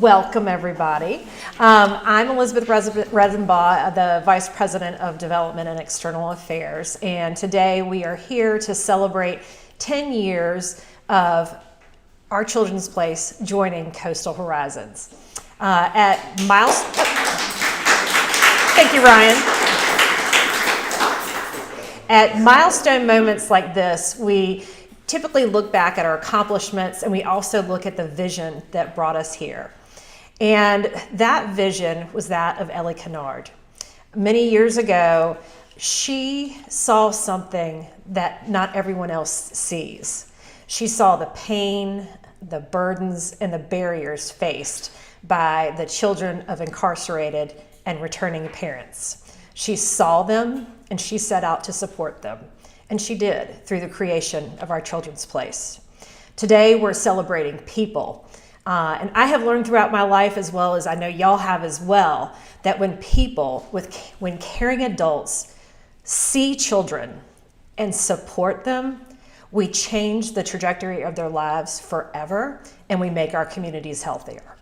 Welcome, everybody. I'm Elizabeth Rezenbaugh, the Vice President of Development and External Affairs, and today we are here to celebrate 10 years of our children's place joining Coastal Horizons. Thank you, Ryan. At milestone moments like this, we typically look back at our accomplishments, and we also look at the vision that brought us here. And that vision was that of Ellie Kennard. Many years ago, she saw something that not everyone else sees. She saw the pain, the burdens, and the barriers faced by the children of incarcerated and returning parents. She saw them, and she set out to support them. And she did through the creation of our Children's Place. Today, we're celebrating people. And I have learned throughout my life, as well as I know y'all have as well, that when caring adults see children and support them, we change the trajectory of their lives forever, and we make our communities healthier.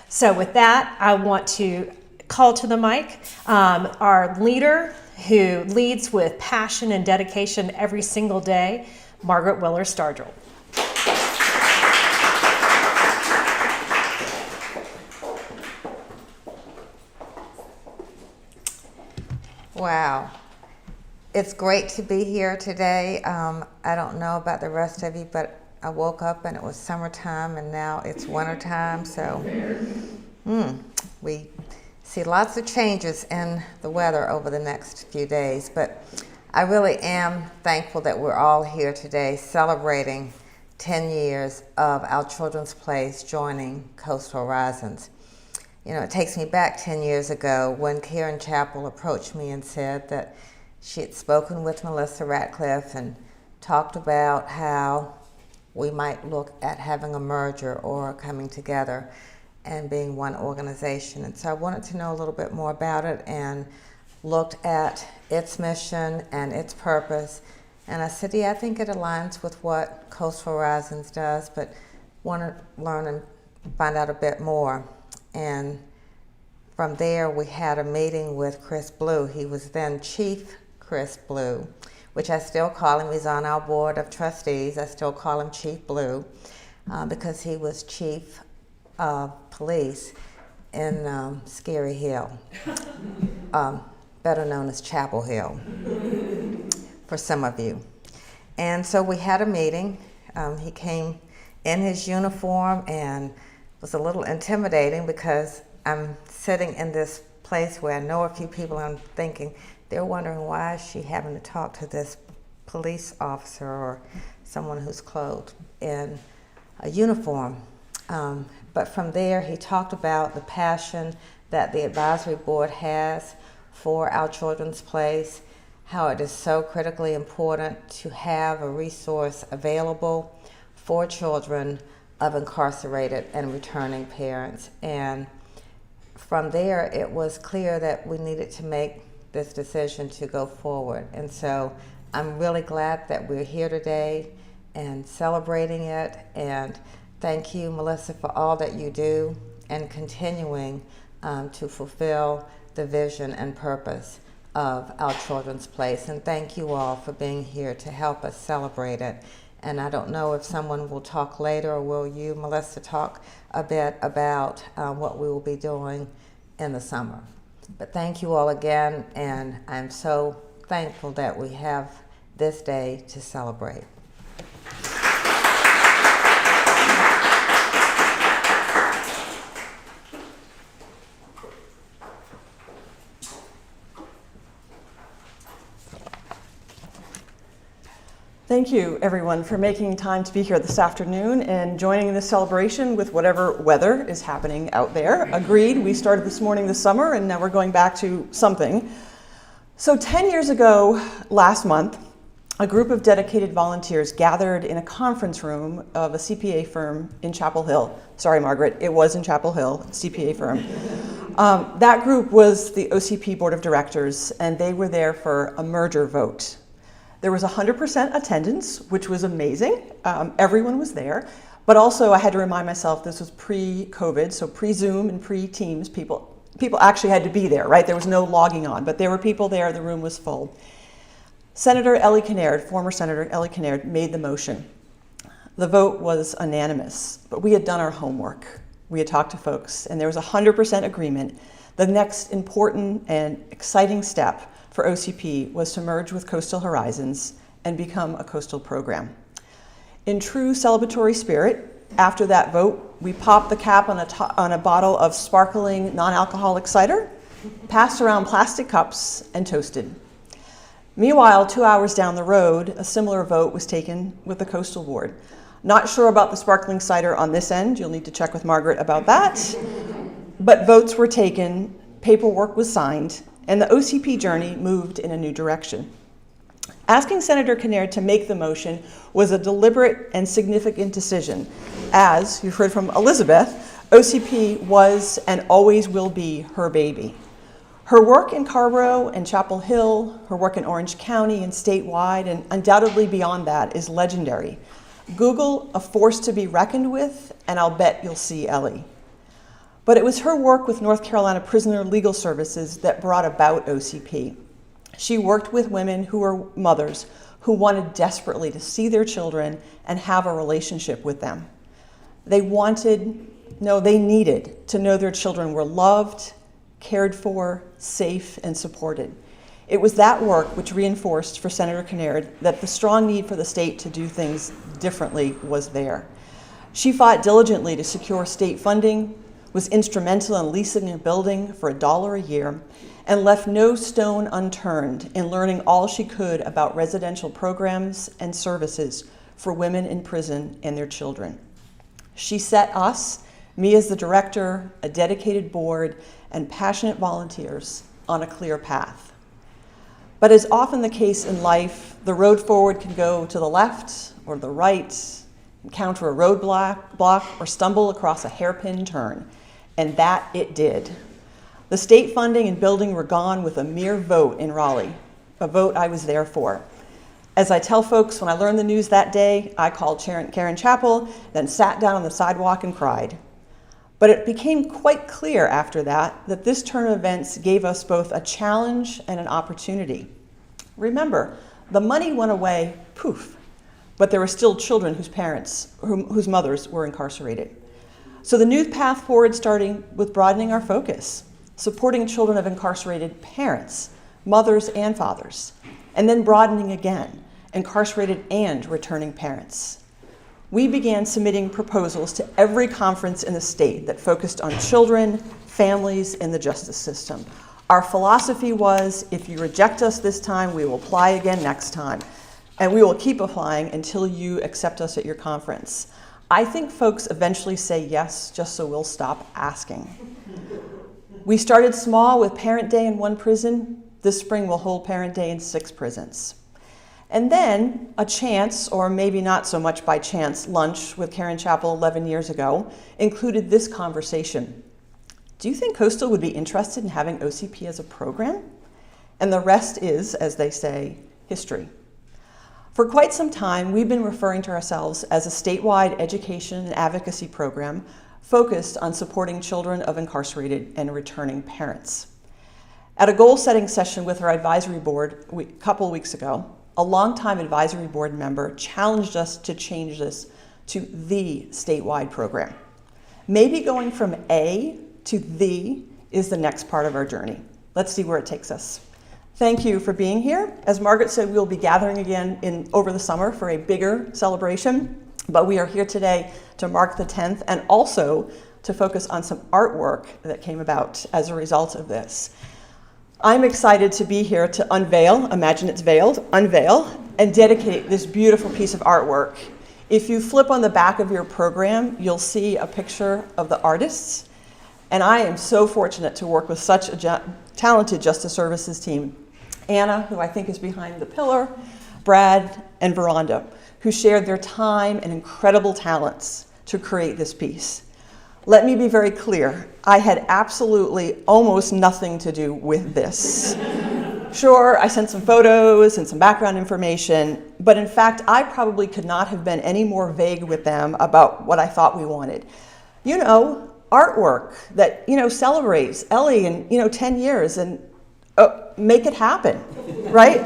So with that, I want to call to the mic our leader who leads with passion and dedication every single day, Margaret Willer-Stardrill. Wow. It's great to be here today. I don't know about the rest of you, but I woke up and it was summertime and now it's wintertime, so we see lots of changes in the weather over the next few days. But I really am thankful that we're all here today celebrating 10 years of our Children's Place joining Coastal Horizons. You know, it takes me back 10 years ago when Karen Chappell approached me and said that she had spoken with Melissa Ratcliffe and talked about how we might look at having a merger or coming together and being one organization. And so I wanted to know a little bit more about it and looked at its mission and its purpose. And I said, yeah, I think it aligns with what Coastal Horizons does, but want to learn and find out a bit more. And from there, we had a meeting with Chris Blue. He was then Chief Chris Blue, which I still call him. He's on our board of trustees. I still call him Chief Blue because he was chief of police in Scary Hill, better known as Chapel Hill for some of you. And so we had a meeting. He came in his uniform and was a little intimidating because I'm sitting in this place where I know a few people. I'm thinking they're wondering why is she having to talk to this police officer or someone who's clothed in a uniform. But from there, he talked about the passion that the advisory board has for our Children's Place, how it is so critically important to have a resource available for children of incarcerated and returning parents. And from there, it was clear that we needed to make this decision to go forward. And so I'm really glad that we're here today and celebrating it. And thank you, Melissa, for all that you do and continuing to fulfill the vision and purpose of our Children's Place. And thank you all for being here to help us celebrate it. And I don't know if someone will talk later, or will you, Melissa, talk a bit about what we will be doing in the summer. But thank you all again, and I'm so thankful that we have this day to celebrate. Thank you, everyone, for making time to be here this afternoon and joining in this celebration with whatever weather is happening out there. Agreed, we started this morning this summer, and now we're going back to something. So 10 years ago, last month, a group of dedicated volunteers gathered in a conference room of a CPA firm in Chapel Hill. Sorry, Margaret, it was in Chapel Hill, CPA firm. That group was the OCP Board of Directors, and they were there for a merger vote. There was 100% attendance, which was amazing. Everyone was there. But also I had to remind myself this was pre-COVID, so pre-Zoom and pre-Teams. People actually had to be there, right? There was no logging on, but there were people there, the room was full. Senator Ellie Kinnaird, former Senator Ellie Kinnaird, made the motion. The vote was unanimous, but we had done our homework. We had talked to folks, and there was 100% agreement. The next important and exciting step for OCP was to merge with Coastal Horizons and become a coastal program. In true celebratory spirit, after that vote, we popped the cap on a bottle of sparkling non-alcoholic cider, passed around plastic cups, and toasted. Meanwhile, 2 hours down the road, a similar vote was taken with the Coastal Board. Not sure about the sparkling cider on this end. You'll need to check with Margaret about that. But votes were taken, paperwork was signed, and the OCP journey moved in a new direction. Asking Senator Kinnaird to make the motion was a deliberate and significant decision. As you've heard from Elizabeth, OCP was and always will be her baby. Her work in Carrboro and Chapel Hill, her work in Orange County and statewide, and undoubtedly beyond that, is legendary. Google a force to be reckoned with, and I'll bet you'll see Ellie. But it was her work with North Carolina Prisoner Legal Services that brought about OCP. She worked with women who were mothers who wanted desperately to see their children and have a relationship with them. They needed to know their children were loved, cared for, safe, and supported. It was that work which reinforced for Senator Kinnaird that the strong need for the state to do things differently was there. She fought diligently to secure state funding, was instrumental in leasing a building for $1 a year, and left no stone unturned in learning all she could about residential programs and services for women in prison and their children. She set us, me as the director, a dedicated board, and passionate volunteers on a clear path. But as often the case in life, the road forward can go to the left or the right, encounter a roadblock, or stumble across a hairpin turn. And that it did. The state funding and building were gone with a mere vote in Raleigh, a vote I was there for. As I tell folks, when I learned the news that day, I called Karen Chappell, then sat down on the sidewalk and cried. But it became quite clear after that this turn of events gave us both a challenge and an opportunity. Remember, the money went away, poof, but there were still children whose mothers were incarcerated. So the new path forward starting with broadening our focus, supporting children of incarcerated parents, mothers and fathers, and then broadening again, incarcerated and returning parents. We began submitting proposals to every conference in the state that focused on children, families, and the justice system. Our philosophy was, if you reject us this time, we will apply again next time. And we will keep applying until you accept us at your conference. I think folks eventually say yes, just so we'll stop asking. We started small with Parent Day in one prison. This spring we'll hold Parent Day in 6 prisons. And then a chance, or maybe not so much by chance, lunch with Karen Chappell 11 years ago included this conversation. Do you think Coastal would be interested in having OCP as a program? And the rest is, as they say, history. For quite some time, we've been referring to ourselves as a statewide education and advocacy program focused on supporting children of incarcerated and returning parents. At a goal-setting session with our advisory board a couple weeks ago, a longtime advisory board member challenged us to change this to the statewide program. Maybe going from A to the is the next part of our journey. Let's see where it takes us. Thank you for being here. As Margaret said, we'll be gathering again over the summer for a bigger celebration, but we are here today to mark the 10th and also to focus on some artwork that came about as a result of this. I'm excited to be here to unveil, imagine it's veiled, unveil, and dedicate this beautiful piece of artwork. If you flip on the back of your program, you'll see a picture of the artists, and I am so fortunate to work with such a talented Justice Services team. Anna, who I think is behind the pillar, Brad, and Veranda, who shared their time and incredible talents to create this piece. Let me be very clear, I had absolutely almost nothing to do with this. Sure, I sent some photos and some background information, but in fact, I probably could not have been any more vague with them about what I thought we wanted. Artwork that, celebrates Ellie in, 10 years and make it happen, right?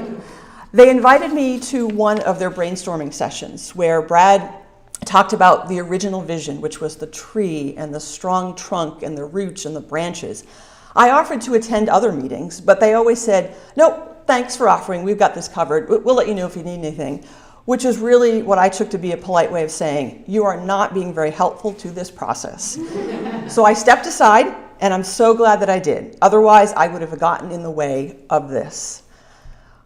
They invited me to one of their brainstorming sessions where Brad talked about the original vision, which was the tree and the strong trunk and the roots and the branches. I offered to attend other meetings, but they always said, "Nope, thanks for offering. We've got this covered. We'll let you know if you need anything," which is really what I took to be a polite way of saying, you are not being very helpful to this process. So I stepped aside, and I'm so glad that I did. Otherwise, I would have gotten in the way of this.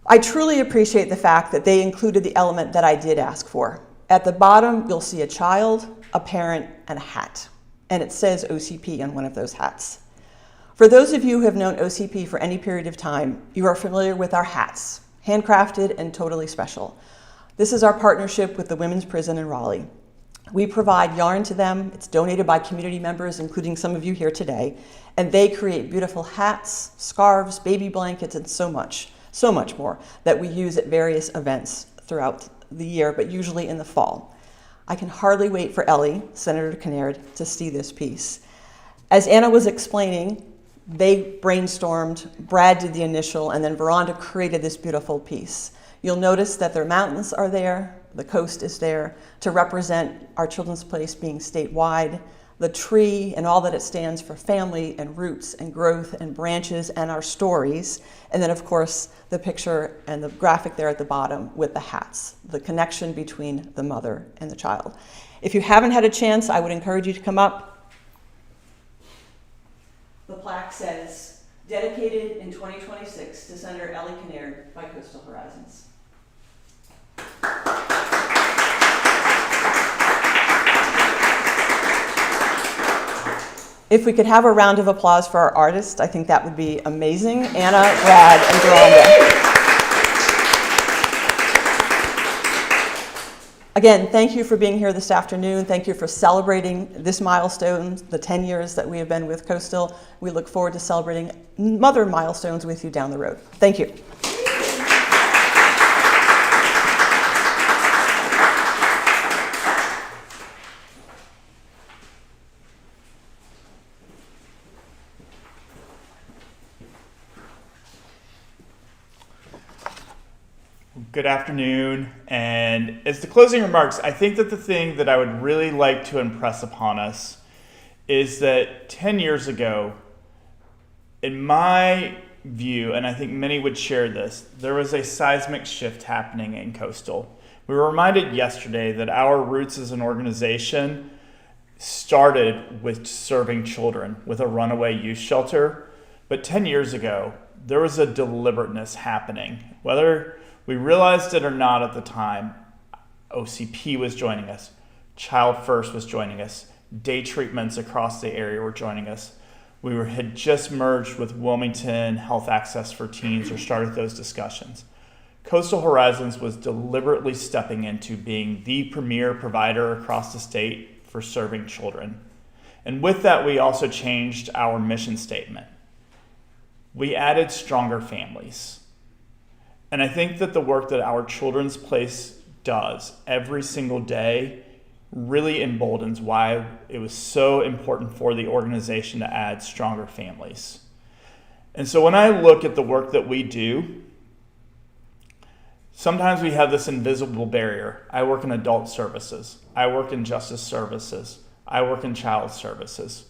I truly appreciate the fact that they included the element that I did ask for. At the bottom, you'll see a child, a parent, and a hat. And it says OCP on one of those hats. For those of you who have known OCP for any period of time, you are familiar with our hats, handcrafted and totally special. This is our partnership with the Women's Prison in Raleigh. We provide yarn to them. It's donated by community members, including some of you here today. And they create beautiful hats, scarves, baby blankets, and so much more that we use at various events throughout the year, but usually in the fall. I can hardly wait for Ellie, Senator Kinnaird, to see this piece. As Anna was explaining, they brainstormed, Brad did the initial, and then Veranda created this beautiful piece. You'll notice that their mountains are there, the coast is there, to represent our children's place being statewide, the tree and all that it stands for, family and roots and growth and branches and our stories. And then, of course, the picture and the graphic there at the bottom with the hats, the connection between the mother and the child. If you haven't had a chance, I would encourage you to come up. The plaque says, dedicated in 2026 to Senator Ellie Kinnaird by Coastal Horizons. If we could have a round of applause for our artists, I think that would be amazing. Anna, Brad, and Veranda. Again, thank you for being here this afternoon. Thank you for celebrating this milestone, the 10 years that we have been with Coastal. We look forward to celebrating other milestones with you down the road. Thank you. Good afternoon, and as the closing remarks, I think that the thing that I would really like to impress upon us is that 10 years ago, in my view, and I think many would share this, there was a seismic shift happening in Coastal. We were reminded yesterday that our roots as an organization started with serving children with a runaway youth shelter, but 10 years ago, there was a deliberateness happening. Whether we realized it or not at the time, OCP was joining us, Child First was joining us, day treatments across the area were joining us. We had just merged with Wilmington Health Access for Teens or started those discussions. Coastal Horizons was deliberately stepping into being the premier provider across the state for serving children. And with that, we also changed our mission statement. We added stronger families. And I think that the work that our Children's Place does every single day really emboldens why it was so important for the organization to add stronger families. And so when I look at the work that we do, sometimes we have this invisible barrier. I work in adult services. I work in justice services. I work in child services.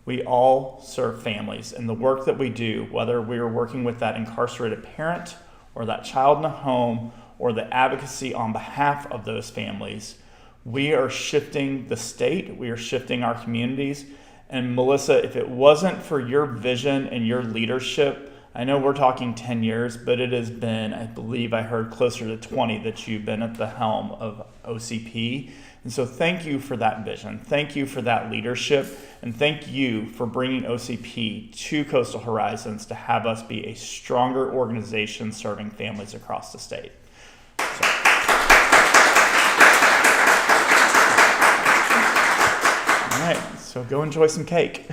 We all serve families. And the work that we do, whether we are working with that incarcerated parent or that child in a home, or the advocacy on behalf of those families, we are shifting the state, we are shifting our communities. And Melissa, if it wasn't for your vision and your leadership, I know we're talking 10 years, but it has been, I believe I heard closer to 20 that you've been at the helm of OCP. And so thank you for that vision. Thank you for that leadership. And thank you for bringing OCP to Coastal Horizons to have us be a stronger organization serving families across the state. So. All right, so go enjoy some cake.